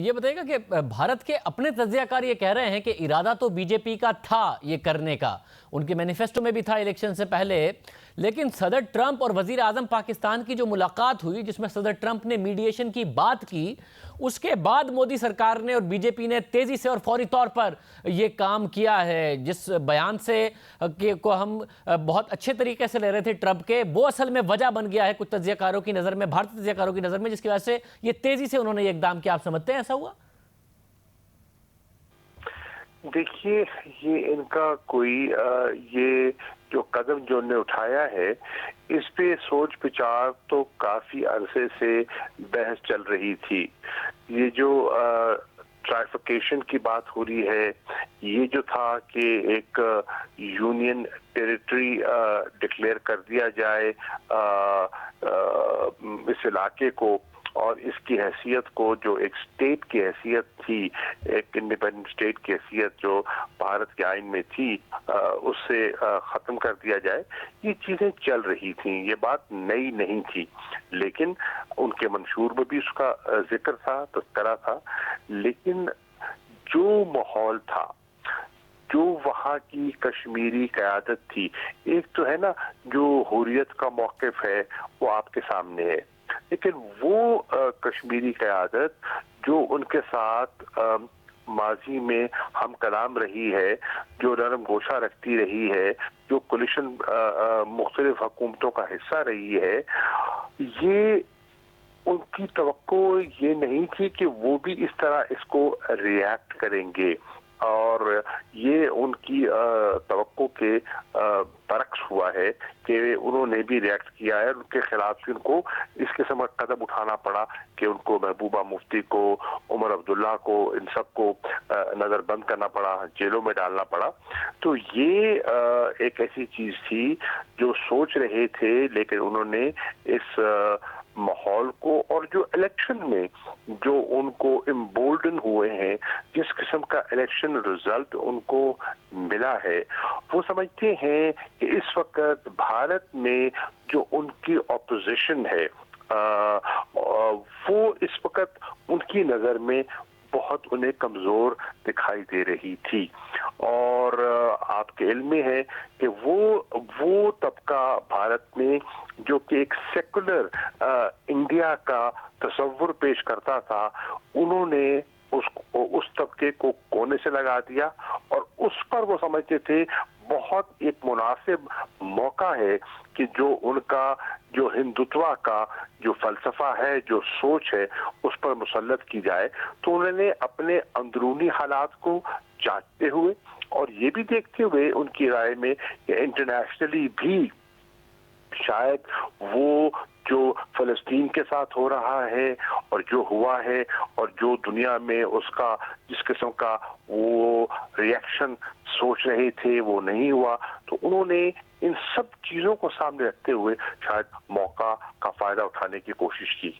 یہ بتائیے گا کہ بھارت کے اپنے تجزیہ کار یہ کہہ رہے ہیں کہ ارادہ تو بی جے پی کا تھا یہ کرنے کا، ان کے مینیفیسٹو میں بھی تھا الیکشن سے پہلے، لیکن صدر ٹرمپ اور وزیر اعظم پاکستان کی جو ملاقات ہوئی جس میں صدر ٹرمپ نے میڈیشن کی بات کی، اس کے بعد مودی سرکار نے اور بی جے پی نے تیزی سے اور فوری طور پر یہ کام کیا ہے۔ جس بیان سے کو ہم بہت اچھے طریقے سے لے رہے تھے ٹرمپ کے، وہ اصل میں وجہ بن گیا ہے کچھ تجزیہ کاروں کی نظر میں، بھارتی تجزیہ کاروں کی نظر میں، جس کی وجہ سے یہ تیزی سے انہوں نے یہ اقدام کیا۔ آپ سمجھتے ہیں ایسا ہوا؟ دیکھیے، یہ ان کا کوئی یہ جو قدم جو انہوں نے اٹھایا ہے، اس پہ سوچ بچار تو کافی عرصے سے بحث چل رہی تھی۔ یہ جو ٹرائیفیکیشن کی بات ہو رہی ہے، یہ جو تھا کہ ایک یونین ٹیریٹری ڈکلیئر کر دیا جائے اس علاقے کو، اور اس کی حیثیت کو جو ایک سٹیٹ کی حیثیت تھی، ایک انڈیپینڈنٹ سٹیٹ کی حیثیت جو بھارت کے آئین میں تھی، اس سے ختم کر دیا جائے، یہ چیزیں چل رہی تھیں، یہ بات نئی نہیں تھی، لیکن ان کے منشور میں بھی اس کا ذکر تھا، تذکرہ تھا، لیکن جو ماحول تھا، جو وہاں کی کشمیری قیادت تھی، ایک تو ہے نا جو حریت کا موقف ہے وہ آپ کے سامنے ہے، لیکن وہ کشمیری قیادت جو ان کے ساتھ ماضی میں ہم کلام رہی ہے، جو نرم گوشہ رکھتی رہی ہے، جو کولیشن مختلف حکومتوں کا حصہ رہی ہے، یہ ان کی توقع یہ نہیں تھی کہ وہ بھی اس طرح اس کو ریئیکٹ کریں گے، اور یہ ان کی توقع کے برعکس ہوا ہے کہ انہوں نے بھی ریئیکٹ کیا ہے، ان کے خلاف ان کو اس قسم کا قدم اٹھانا پڑا کہ ان کو محبوبہ مفتی کو، عمر عبداللہ کو، ان سب کو نظر بند کرنا پڑا، جیلوں میں ڈالنا پڑا۔ تو یہ ایک ایسی چیز تھی جو سوچ رہے تھے، لیکن انہوں نے اس ماحول کو، اور جو الیکشن میں جو ان کو امبولڈن ہوئے ہیں، جس قسم کا الیکشن رزلٹ ان کو ملا ہے، وہ سمجھتے ہیں کہ اس وقت بھارت میں جو ان کی اپوزیشن ہے، وہ اس وقت ان کی نظر میں بہت انہیں کمزور دکھائی دے رہی تھی، اور آپ کے علم میں ہے کہ وہ طبقہ بھارت میں جو کہ ایک سیکولر انڈیا کا تصور پیش کرتا تھا، انہوں نے اس طبقے کو کونے سے لگا دیا، اور اس پر وہ سمجھتے تھے بہت ایک مناسب موقع ہے کہ جو ان کا جو ہندوتوا کا جو فلسفہ ہے، جو سوچ ہے، اس پر مسلط کی جائے۔ تو انہوں نے اپنے اندرونی حالات کو جانچتے ہوئے اور یہ بھی دیکھتے ہوئے ان کی رائے میں کہ انٹرنیشنلی بھی شاید وہ جو فلسطین کے ساتھ ہو رہا ہے اور جو ہوا ہے، اور جو دنیا میں اس کا جس قسم کا وہ ریئیکشن سوچ رہے تھے وہ نہیں ہوا، تو انہوں نے ان سب چیزوں کو سامنے رکھتے ہوئے شاید موقع کا فائدہ اٹھانے کی کوشش کی۔